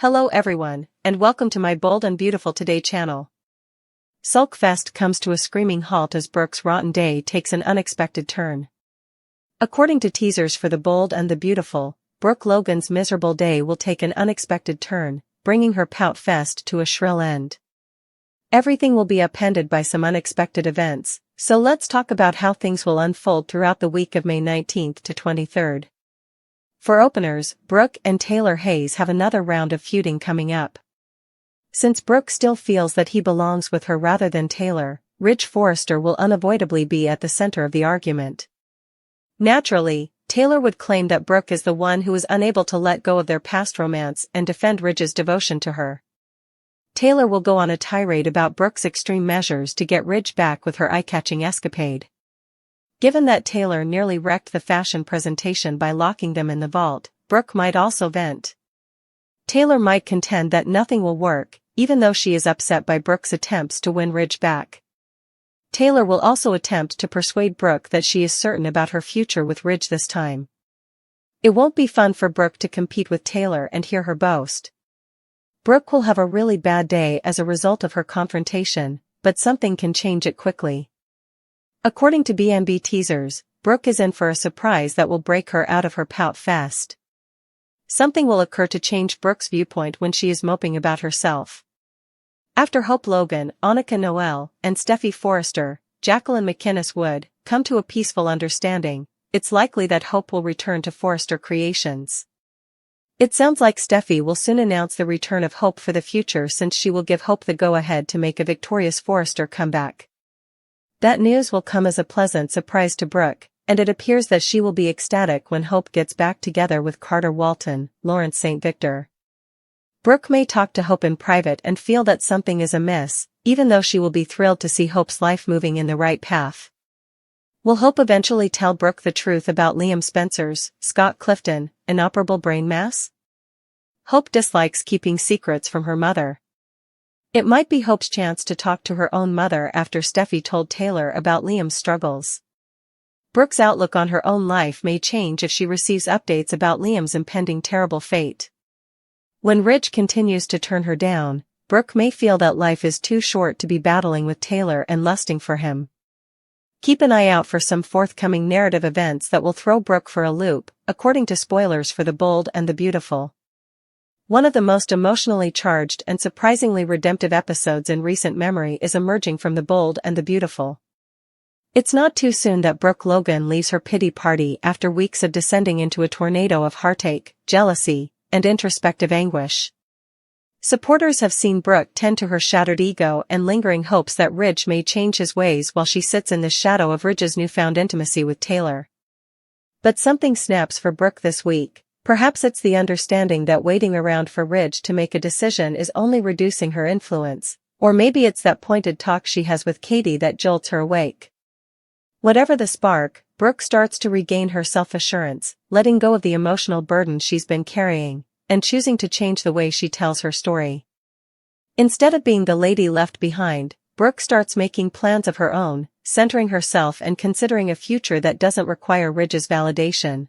Hello everyone, and welcome to my Bold and Beautiful Today channel. Sulkfest comes to a screaming halt as Brooke's rotten day takes an unexpected turn. According to teasers for The Bold and the Beautiful, Brooke Logan's miserable day will take an unexpected turn, bringing her pout fest to a shrill end. Everything will be upended by some unexpected events, so let's talk about how things will unfold throughout the week of May 19th to 23rd. For openers, Brooke and Taylor Hayes have another round of feuding coming up. Since Brooke still feels that he belongs with her rather than Taylor, Ridge Forrester will unavoidably be at the center of the argument. Naturally, Taylor would claim that Brooke is the one who is unable to let go of their past romance and defend Ridge's devotion to her. Taylor will go on a tirade about Brooke's extreme measures to get Ridge back with her eye-catching escapade. Given that Taylor nearly wrecked the fashion presentation by locking them in the vault, Brooke might also vent. Taylor might contend that nothing will work, even though she is upset by Brooke's attempts to win Ridge back. Taylor will also attempt to persuade Brooke that she is certain about her future with Ridge this time. It won't be fun for Brooke to compete with Taylor and hear her boast. Brooke will have a really bad day as a result of her confrontation, but something can change it quickly. According to B&B teasers, Brooke is in for a surprise that will break her out of her pout fest. Something will occur to change Brooke's viewpoint when she is moping about herself. After Hope Logan, Annika Noel, and Steffi Forrester, Jacqueline McInnes would come to a peaceful understanding. It's likely that Hope will return to Forrester Creations. It sounds like Steffi will soon announce the return of Hope for the future since she will give Hope the go-ahead to make a victorious Forrester comeback. That news will come as a pleasant surprise to Brooke, and it appears that she will be ecstatic when Hope gets back together with Carter Walton, Lawrence St. Victor. Brooke may talk to Hope in private and feel that something is amiss, even though she will be thrilled to see Hope's life moving in the right path. Will Hope eventually tell Brooke the truth about Liam Spencer's, Scott Clifton, inoperable brain mass? Hope dislikes keeping secrets from her mother. It might be Hope's chance to talk to her own mother after Steffi told Taylor about Liam's struggles. Brooke's outlook on her own life may change if she receives updates about Liam's impending terrible fate. When Ridge continues to turn her down, Brooke may feel that life is too short to be battling with Taylor and lusting for him. Keep an eye out for some forthcoming narrative events that will throw Brooke for a loop, according to spoilers for The Bold and the Beautiful. One of the most emotionally charged and surprisingly redemptive episodes in recent memory is emerging from The Bold and the Beautiful. It's not too soon that Brooke Logan leaves her pity party after weeks of descending into a tornado of heartache, jealousy, and introspective anguish. Supporters have seen Brooke tend to her shattered ego and lingering hopes that Ridge may change his ways while she sits in the shadow of Ridge's newfound intimacy with Taylor. But something snaps for Brooke this week. Perhaps it's the understanding that waiting around for Ridge to make a decision is only reducing her influence, or maybe it's that pointed talk she has with Katie that jolts her awake. Whatever the spark, Brooke starts to regain her self-assurance, letting go of the emotional burden she's been carrying, and choosing to change the way she tells her story. Instead of being the lady left behind, Brooke starts making plans of her own, centering herself and considering a future that doesn't require Ridge's validation.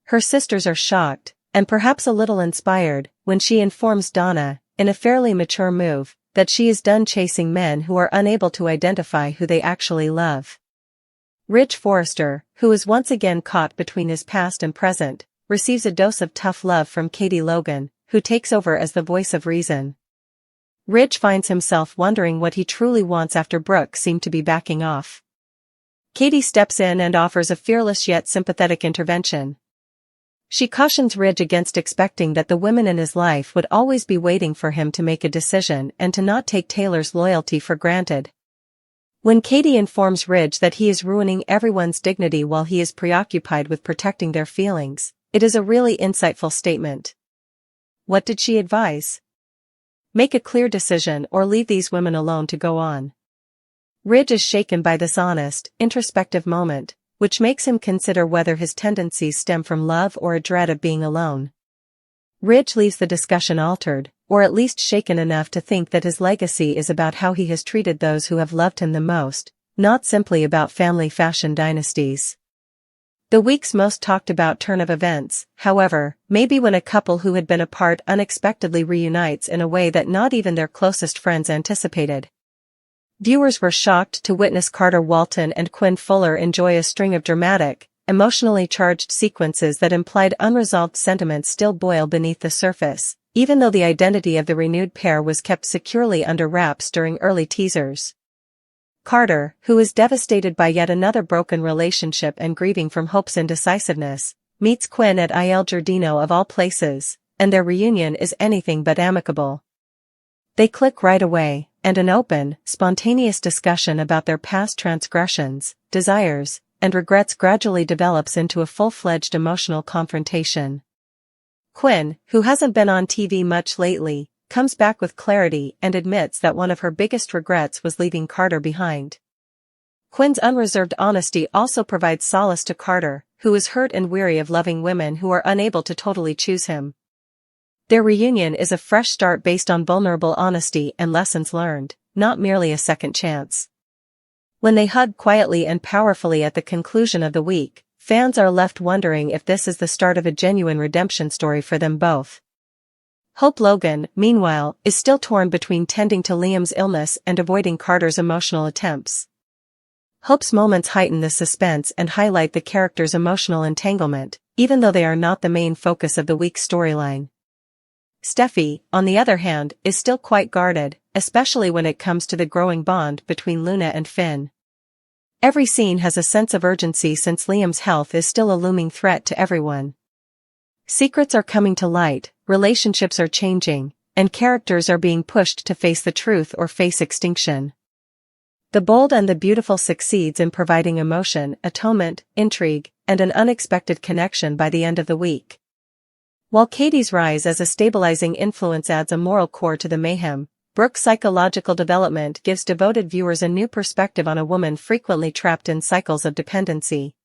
Her sisters are shocked, and perhaps a little inspired, when she informs Donna, in a fairly mature move, that she is done chasing men who are unable to identify who they actually love. Ridge Forrester, who is once again caught between his past and present, receives a dose of tough love from Katie Logan, who takes over as the voice of reason. Ridge finds himself wondering what he truly wants after Brooke seemed to be backing off. Katie steps in and offers a fearless yet sympathetic intervention. She cautions Ridge against expecting that the women in his life would always be waiting for him to make a decision and to not take Taylor's loyalty for granted. When Katie informs Ridge that he is ruining everyone's dignity while he is preoccupied with protecting their feelings, it is a really insightful statement. What did she advise? Make a clear decision or leave these women alone to go on. Ridge is shaken by this honest, introspective moment, which makes him consider whether his tendencies stem from love or a dread of being alone. Ridge leaves the discussion altered, or at least shaken enough to think that his legacy is about how he has treated those who have loved him the most, not simply about family fashion dynasties. The week's most talked about turn of events, however, may be when a couple who had been apart unexpectedly reunites in a way that not even their closest friends anticipated. Viewers were shocked to witness Carter Walton and Quinn Fuller enjoy a string of dramatic, emotionally charged sequences that implied unresolved sentiments still boil beneath the surface, even though the identity of the renewed pair was kept securely under wraps during early teasers. Carter, who is devastated by yet another broken relationship and grieving from Hope's indecisiveness, meets Quinn at Il Giardino of all places, and their reunion is anything but amicable. They click right away, and an open, spontaneous discussion about their past transgressions, desires, and regrets gradually develops into a full-fledged emotional confrontation. Quinn, who hasn't been on TV much lately, comes back with clarity and admits that one of her biggest regrets was leaving Carter behind. Quinn's unreserved honesty also provides solace to Carter, who is hurt and weary of loving women who are unable to totally choose him. Their reunion is a fresh start based on vulnerable honesty and lessons learned, not merely a second chance. When they hug quietly and powerfully at the conclusion of the week, fans are left wondering if this is the start of a genuine redemption story for them both. Hope Logan, meanwhile, is still torn between tending to Liam's illness and avoiding Carter's emotional attempts. Hope's moments heighten the suspense and highlight the character's emotional entanglement, even though they are not the main focus of the week's storyline. Steffi, on the other hand, is still quite guarded, especially when it comes to the growing bond between Luna and Finn. Every scene has a sense of urgency since Liam's health is still a looming threat to everyone. Secrets are coming to light, relationships are changing, and characters are being pushed to face the truth or face extinction. The Bold and the Beautiful succeeds in providing emotion, atonement, intrigue, and an unexpected connection by the end of the week. While Katie's rise as a stabilizing influence adds a moral core to the mayhem, Brooke's psychological development gives devoted viewers a new perspective on a woman frequently trapped in cycles of dependency.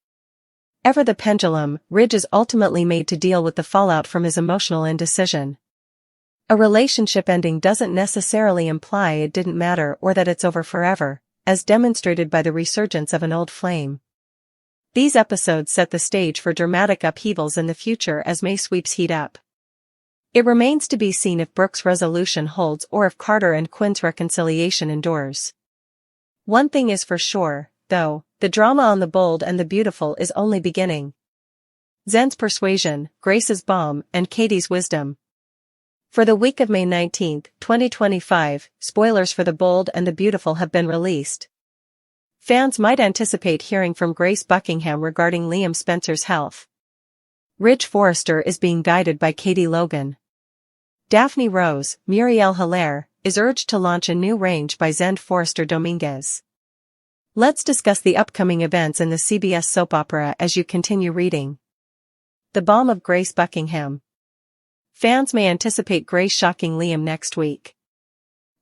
Ever the pendulum, Ridge is ultimately made to deal with the fallout from his emotional indecision. A relationship ending doesn't necessarily imply it didn't matter or that it's over forever, as demonstrated by the resurgence of an old flame. These episodes set the stage for dramatic upheavals in the future as May sweeps heat up. It remains to be seen if Brooke's resolution holds or if Carter and Quinn's reconciliation endures. One thing is for sure, though, the drama on The Bold and the Beautiful is only beginning. Zen's persuasion, Grace's balm, and Katie's wisdom. For the week of May 19, 2025, spoilers for The Bold and the Beautiful have been released. Fans might anticipate hearing from Grace Buckingham regarding Liam Spencer's health. Ridge Forrester is being guided by Katie Logan. Daphne Rose, Muriel Hilaire, is urged to launch a new range by Zen Forrester Dominguez. Let's discuss the upcoming events in the CBS soap opera as you continue reading. The Balm of Grace Buckingham. Fans may anticipate Grace shocking Liam next week.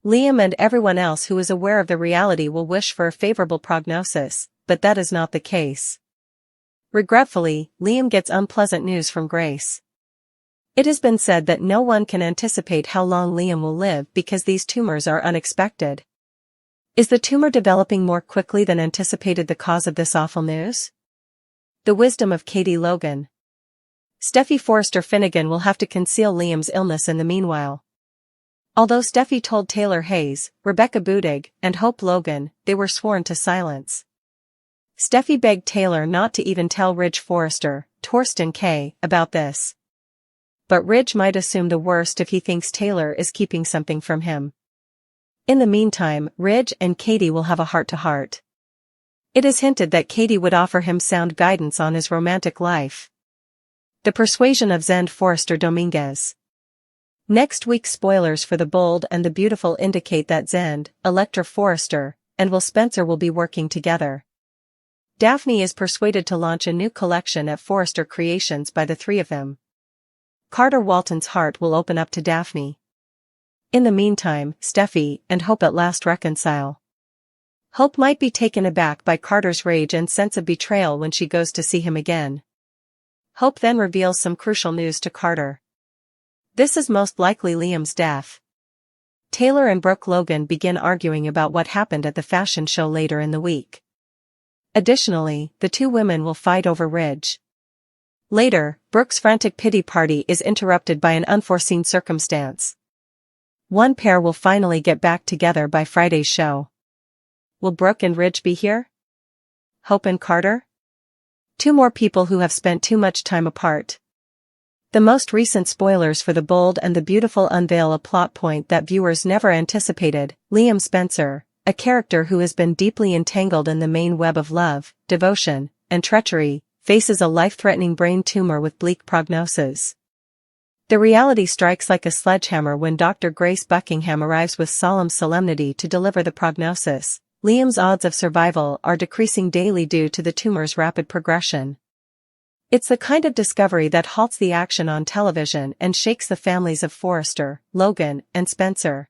Liam and everyone else who is aware of the reality will wish for a favorable prognosis, but that is not the case. Regretfully, Liam gets unpleasant news from Grace. It has been said that no one can anticipate how long Liam will live because these tumors are unexpected. Is the tumor developing more quickly than anticipated the cause of this awful news? The wisdom of Katie Logan. Steffi Forrester Finnegan will have to conceal Liam's illness in the meanwhile. Although Steffi told Taylor Hayes, Rebecca Budig, and Hope Logan, they were sworn to silence. Steffi begged Taylor not to even tell Ridge Forrester, Torsten K., about this. But Ridge might assume the worst if he thinks Taylor is keeping something from him. In the meantime, Ridge and Katie will have a heart-to-heart. It is hinted that Katie would offer him sound guidance on his romantic life. The persuasion of Zen Forrester Dominguez. Next week's spoilers for The Bold and the Beautiful indicate that Zend, Electra Forrester, and Will Spencer will be working together. Daphne is persuaded to launch a new collection at Forrester Creations by the three of them. Carter Walton's heart will open up to Daphne. In the meantime, Steffi and Hope at last reconcile. Hope might be taken aback by Carter's rage and sense of betrayal when she goes to see him again. Hope then reveals some crucial news to Carter. This is most likely Liam's death. Taylor and Brooke Logan begin arguing about what happened at the fashion show later in the week. Additionally, the two women will fight over Ridge. Later, Brooke's frantic pity party is interrupted by an unforeseen circumstance. One pair will finally get back together by Friday's show. Will Brooke and Ridge be here? Hope and Carter? Two more people who have spent too much time apart. The most recent spoilers for The Bold and the Beautiful unveil a plot point that viewers never anticipated. Liam Spencer, a character who has been deeply entangled in the main web of love, devotion, and treachery, faces a life-threatening brain tumor with bleak prognosis. The reality strikes like a sledgehammer when Dr. Grace Buckingham arrives with solemn solemnity to deliver the prognosis. Liam's odds of survival are decreasing daily due to the tumor's rapid progression. It's the kind of discovery that halts the action on television and shakes the families of Forrester, Logan, and Spencer.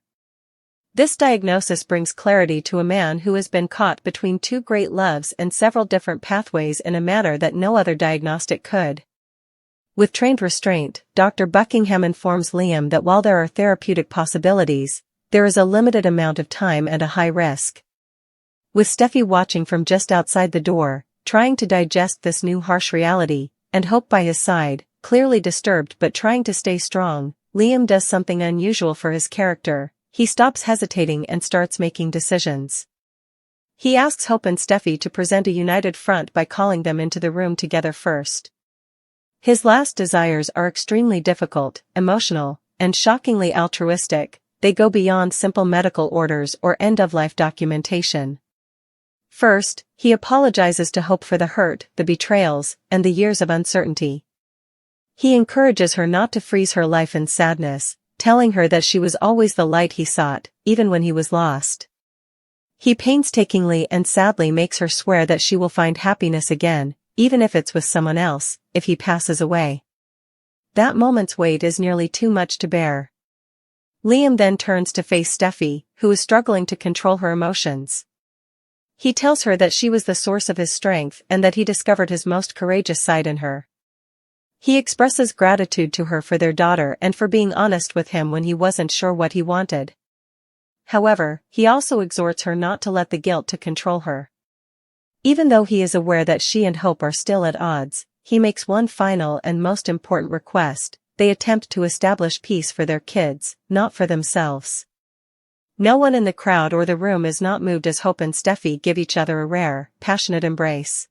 This diagnosis brings clarity to a man who has been caught between two great loves and several different pathways in a manner that no other diagnostic could. With trained restraint, Dr. Buckingham informs Liam that while there are therapeutic possibilities, there is a limited amount of time and a high risk. With Steffi watching from just outside the door, trying to digest this new harsh reality, and Hope by his side, clearly disturbed but trying to stay strong, Liam does something unusual for his character. He stops hesitating and starts making decisions. He asks Hope and Steffi to present a united front by calling them into the room together first. His last desires are extremely difficult, emotional, and shockingly altruistic. They go beyond simple medical orders or end-of-life documentation. First, he apologizes to Hope for the hurt, the betrayals, and the years of uncertainty. He encourages her not to freeze her life in sadness, telling her that she was always the light he sought, even when he was lost. He painstakingly and sadly makes her swear that she will find happiness again, even if it's with someone else, if he passes away. That moment's weight is nearly too much to bear. Liam then turns to face Steffi, who is struggling to control her emotions. He tells her that she was the source of his strength and that he discovered his most courageous side in her. He expresses gratitude to her for their daughter and for being honest with him when he wasn't sure what he wanted. However, he also exhorts her not to let the guilt to control her. Even though he is aware that she and Hope are still at odds, he makes one final and most important request: they attempt to establish peace for their kids, not for themselves. No one in the crowd or the room is not moved as Hope and Steffi give each other a rare, passionate embrace.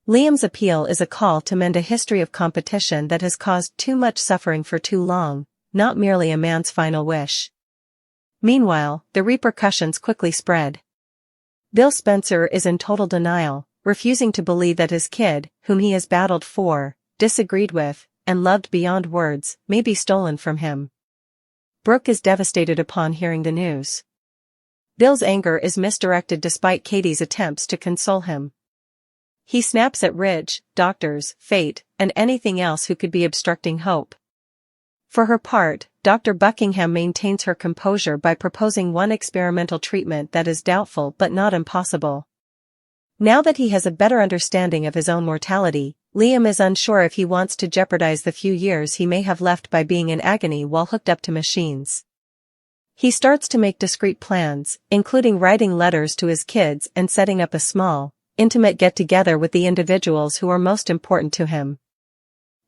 Liam's appeal is a call to mend a history of competition that has caused too much suffering for too long, not merely a man's final wish. Meanwhile, the repercussions quickly spread. Bill Spencer is in total denial, refusing to believe that his kid, whom he has battled for, disagreed with, and loved beyond words, may be stolen from him. Brooke is devastated upon hearing the news. Bill's anger is misdirected despite Katie's attempts to console him. He snaps at Ridge, doctors, fate, and anything else who could be obstructing hope. For her part, Dr. Buckingham maintains her composure by proposing one experimental treatment that is doubtful but not impossible. Now that he has a better understanding of his own mortality, Liam is unsure if he wants to jeopardize the few years he may have left by being in agony while hooked up to machines. He starts to make discreet plans, including writing letters to his kids and setting up a small, intimate get-together with the individuals who are most important to him.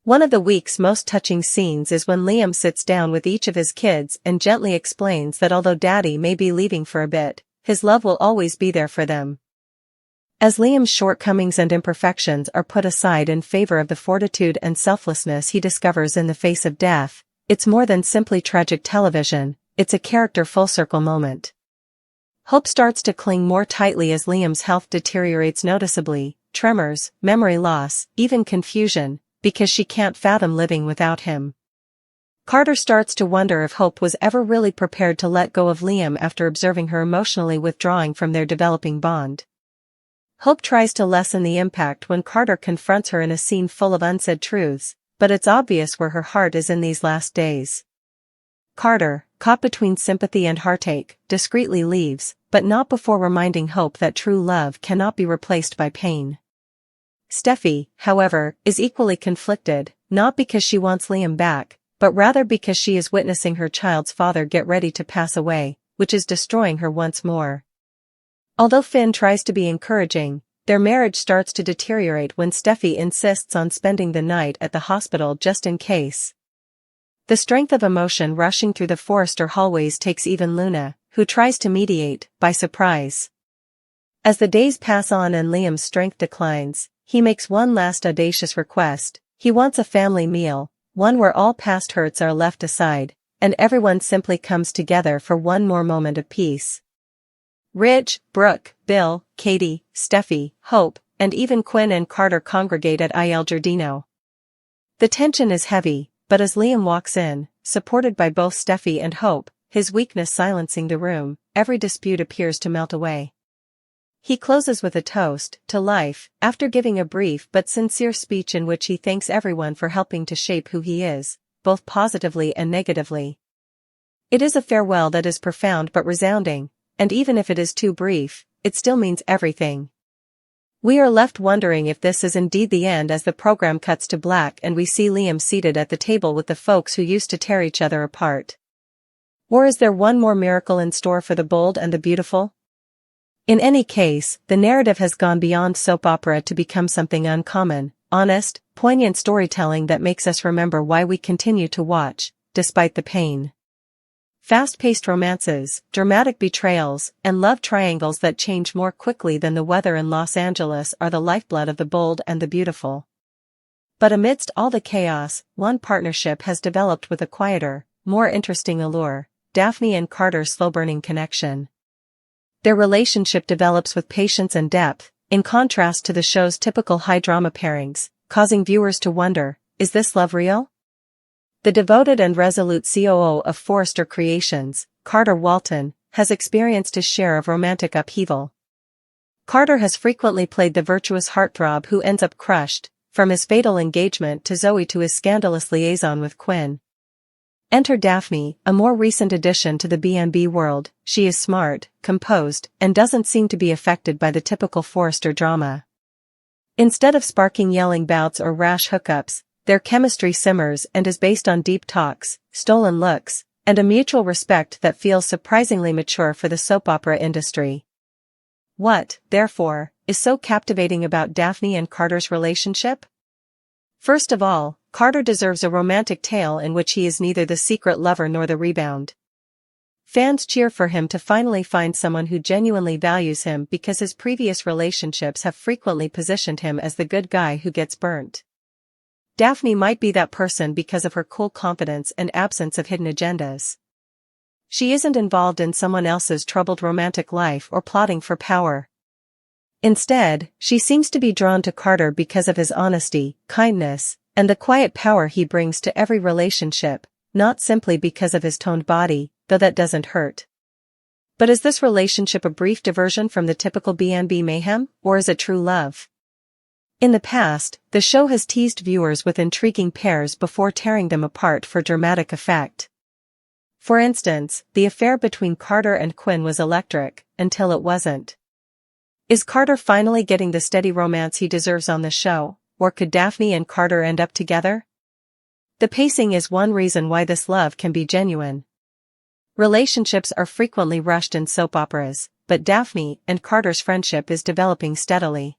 One of the week's most touching scenes is when Liam sits down with each of his kids and gently explains that although Daddy may be leaving for a bit, his love will always be there for them. As Liam's shortcomings and imperfections are put aside in favor of the fortitude and selflessness he discovers in the face of death, it's more than simply tragic television, it's a character full-circle moment. Hope starts to cling more tightly as Liam's health deteriorates noticeably, tremors, memory loss, even confusion, because she can't fathom living without him. Carter starts to wonder if Hope was ever really prepared to let go of Liam after observing her emotionally withdrawing from their developing bond. Hope tries to lessen the impact when Carter confronts her in a scene full of unsaid truths, but it's obvious where her heart is in these last days. Carter, caught between sympathy and heartache, discreetly leaves, but not before reminding Hope that true love cannot be replaced by pain. Steffi, however, is equally conflicted, not because she wants Liam back, but rather because she is witnessing her child's father get ready to pass away, which is destroying her once more. Although Finn tries to be encouraging, their marriage starts to deteriorate when Steffi insists on spending the night at the hospital just in case. The strength of emotion rushing through the Forrester hallways takes even Luna, who tries to mediate, by surprise. As the days pass on and Liam's strength declines, he makes one last audacious request. He wants a family meal, one where all past hurts are left aside, and everyone simply comes together for one more moment of peace. Ridge, Brooke, Bill, Katie, Steffi, Hope, and even Quinn and Carter congregate at Il Giardino. The tension is heavy, but as Liam walks in, supported by both Steffi and Hope, his weakness silencing the room, every dispute appears to melt away. He closes with a toast to life, after giving a brief but sincere speech in which he thanks everyone for helping to shape who he is, both positively and negatively. It is a farewell that is profound but resounding, and even if it is too brief, it still means everything. We are left wondering if this is indeed the end as the program cuts to black and we see Liam seated at the table with the folks who used to tear each other apart. Or is there one more miracle in store for the bold and the beautiful? In any case, the narrative has gone beyond soap opera to become something uncommon, honest, poignant storytelling that makes us remember why we continue to watch, despite the pain. Fast-paced romances, dramatic betrayals, and love triangles that change more quickly than the weather in Los Angeles are the lifeblood of the bold and the beautiful. But amidst all the chaos, one partnership has developed with a quieter, more interesting allure: Daphne and Carter's slow-burning connection. Their relationship develops with patience and depth, in contrast to the show's typical high-drama pairings, causing viewers to wonder, is this love real? The devoted and resolute COO of Forrester Creations, Carter Walton, has experienced his share of romantic upheaval. Carter has frequently played the virtuous heartthrob who ends up crushed, from his fatal engagement to Zoe to his scandalous liaison with Quinn. Enter Daphne, a more recent addition to the B&B world. She is smart, composed, and doesn't seem to be affected by the typical Forrester drama. Instead of sparking yelling bouts or rash hookups, their chemistry simmers and is based on deep talks, stolen looks, and a mutual respect that feels surprisingly mature for the soap opera industry. What, therefore, is so captivating about Daphne and Carter's relationship? First of all, Carter deserves a romantic tale in which he is neither the secret lover nor the rebound. Fans cheer for him to finally find someone who genuinely values him because his previous relationships have frequently positioned him as the good guy who gets burnt. Daphne might be that person because of her cool confidence and absence of hidden agendas. She isn't involved in someone else's troubled romantic life or plotting for power. Instead, she seems to be drawn to Carter because of his honesty, kindness, and the quiet power he brings to every relationship, not simply because of his toned body, though that doesn't hurt. But is this relationship a brief diversion from the typical B&B mayhem, or is it true love? In the past, the show has teased viewers with intriguing pairs before tearing them apart for dramatic effect. For instance, the affair between Carter and Quinn was electric, until it wasn't. Is Carter finally getting the steady romance he deserves on the show, or could Daphne and Carter end up together? The pacing is one reason why this love can be genuine. Relationships are frequently rushed in soap operas, but Daphne and Carter's friendship is developing steadily.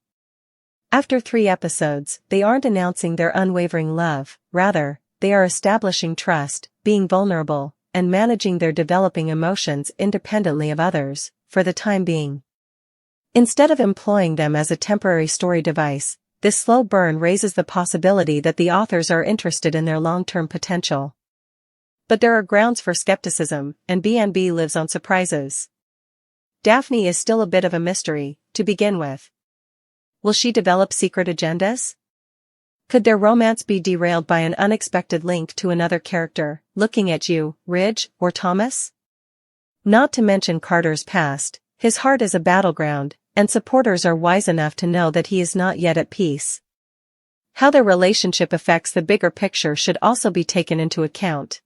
After 3 episodes, they aren't announcing their unwavering love, rather, they are establishing trust, being vulnerable, and managing their developing emotions independently of others, for the time being. Instead of employing them as a temporary story device, this slow burn raises the possibility that the authors are interested in their long-term potential. But there are grounds for skepticism, and B&B lives on surprises. Daphne is still a bit of a mystery, to begin with. Will she develop secret agendas? Could their romance be derailed by an unexpected link to another character, looking at you, Ridge, or Thomas? Not to mention Carter's past, his heart is a battleground, and supporters are wise enough to know that he is not yet at peace. How their relationship affects the bigger picture should also be taken into account.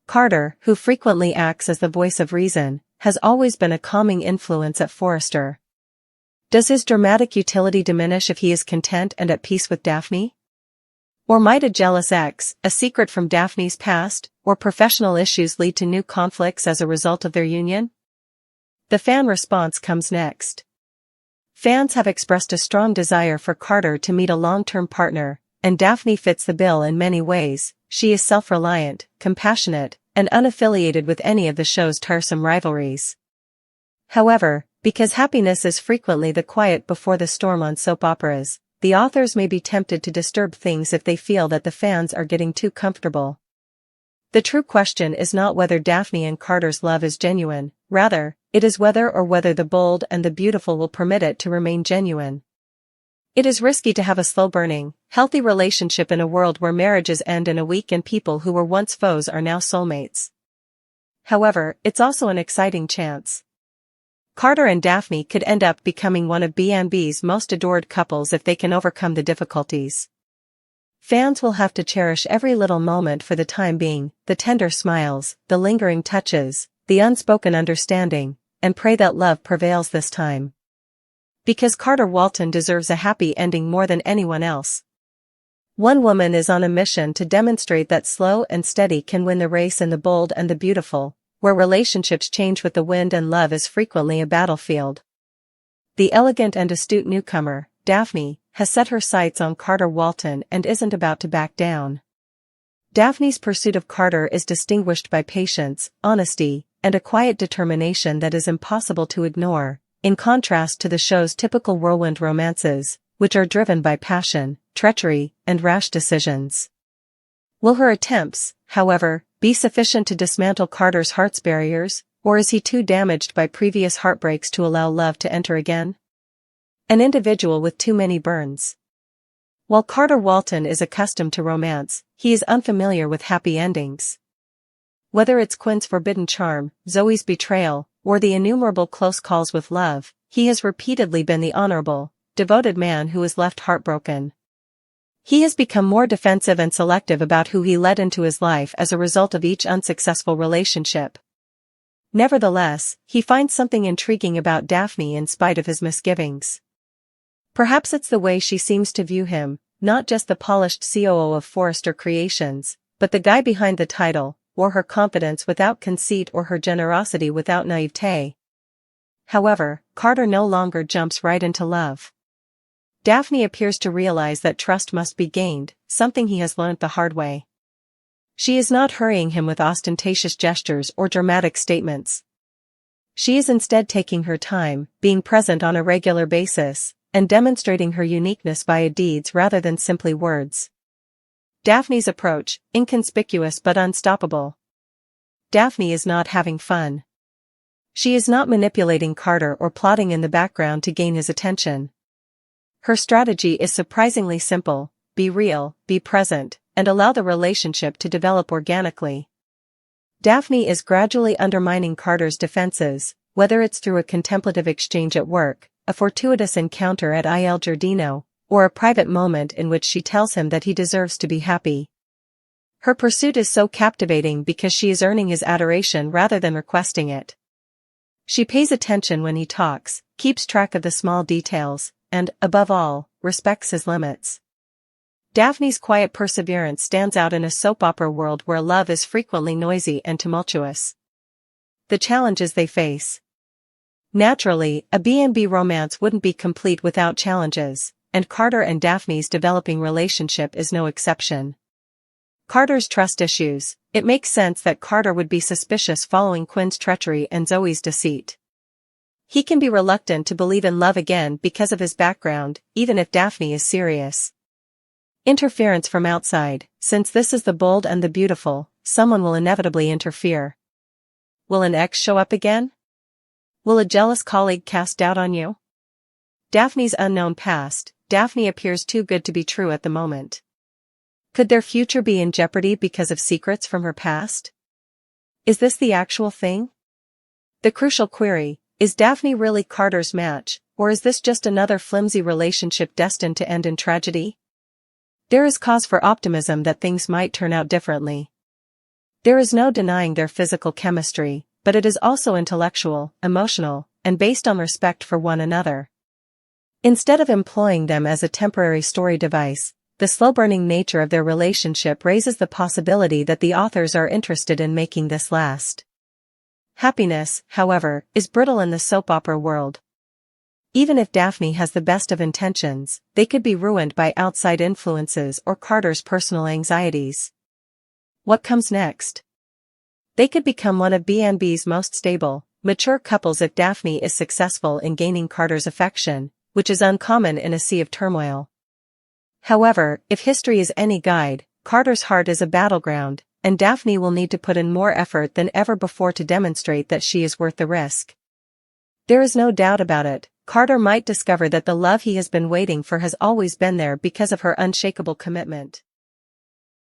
Carter, who frequently acts as the voice of reason, has always been a calming influence at Forrester. Does his dramatic utility diminish if he is content and at peace with Daphne? Or might a jealous ex, a secret from Daphne's past, or professional issues lead to new conflicts as a result of their union? The fan response comes next. Fans have expressed a strong desire for Carter to meet a long-term partner, and Daphne fits the bill in many ways. She is self-reliant, compassionate, and unaffiliated with any of the show's tiresome rivalries. However, because happiness is frequently the quiet before the storm on soap operas, the authors may be tempted to disturb things if they feel that the fans are getting too comfortable. The true question is not whether Daphne and Carter's love is genuine, rather, it is whether the bold and the beautiful will permit it to remain genuine. It is risky to have a slow-burning, healthy relationship in a world where marriages end in a week and people who were once foes are now soulmates. However, it's also an exciting chance. Carter and Daphne could end up becoming one of B&B's most adored couples if they can overcome the difficulties. Fans will have to cherish every little moment for the time being, the tender smiles, the lingering touches, the unspoken understanding, and pray that love prevails this time. Because Carter Walton deserves a happy ending more than anyone else. One woman is on a mission to demonstrate that slow and steady can win the race in The Bold and the Beautiful, where relationships change with the wind and love is frequently a battlefield. The elegant and astute newcomer, Daphne, has set her sights on Carter Walton and isn't about to back down. Daphne's pursuit of Carter is distinguished by patience, honesty, and a quiet determination that is impossible to ignore, in contrast to the show's typical whirlwind romances, which are driven by passion, treachery, and rash decisions. Will her attempts, however, be sufficient to dismantle Carter's heart's barriers, or is he too damaged by previous heartbreaks to allow love to enter again? An individual with too many burns. While Carter Walton is accustomed to romance, he is unfamiliar with happy endings. Whether it's Quinn's forbidden charm, Zoe's betrayal, or the innumerable close calls with love, he has repeatedly been the honorable, devoted man who is left heartbroken. He has become more defensive and selective about who he let into his life as a result of each unsuccessful relationship. Nevertheless, he finds something intriguing about Daphne in spite of his misgivings. Perhaps it's the way she seems to view him, not just the polished COO of Forrester Creations, but the guy behind the title, or her confidence without conceit or her generosity without naivete. However, Carter no longer jumps right into love. Daphne appears to realize that trust must be gained, something he has learned the hard way. She is not hurrying him with ostentatious gestures or dramatic statements. She is instead taking her time, being present on a regular basis, and demonstrating her uniqueness via deeds rather than simply words. Daphne's approach, inconspicuous but unstoppable. Daphne is not having fun. She is not manipulating Carter or plotting in the background to gain his attention. Her strategy is surprisingly simple: be real, be present, and allow the relationship to develop organically. Daphne is gradually undermining Carter's defenses, whether it's through a contemplative exchange at work, a fortuitous encounter at Il Giardino, or a private moment in which she tells him that he deserves to be happy. Her pursuit is so captivating because she is earning his adoration rather than requesting it. She pays attention when he talks, keeps track of the small details, and, above all, respects his limits. Daphne's quiet perseverance stands out in a soap opera world where love is frequently noisy and tumultuous. The challenges they face. Naturally, a B&B romance wouldn't be complete without challenges, and Carter and Daphne's developing relationship is no exception. Carter's trust issues. It makes sense that Carter would be suspicious following Quinn's treachery and Zoe's deceit. He can be reluctant to believe in love again because of his background, even if Daphne is serious. Interference from outside. Since this is The Bold and the Beautiful, someone will inevitably interfere. Will an ex show up again? Will a jealous colleague cast doubt on you? Daphne's unknown past. Daphne appears too good to be true at the moment. Could their future be in jeopardy because of secrets from her past? Is this the actual thing? The crucial query: is Daphne really Carter's match, or is this just another flimsy relationship destined to end in tragedy? There is cause for optimism that things might turn out differently. There is no denying their physical chemistry, but it is also intellectual, emotional, and based on respect for one another. Instead of employing them as a temporary story device, the slow-burning nature of their relationship raises the possibility that the authors are interested in making this last. Happiness, however, is brittle in the soap opera world. Even if Daphne has the best of intentions, they could be ruined by outside influences or Carter's personal anxieties. What comes next? They could become one of BNB's most stable, mature couples if Daphne is successful in gaining Carter's affection, which is uncommon in a sea of turmoil. However, if history is any guide, Carter's heart is a battleground, and Daphne will need to put in more effort than ever before to demonstrate that she is worth the risk. There is no doubt about it, Carter might discover that the love he has been waiting for has always been there because of her unshakable commitment.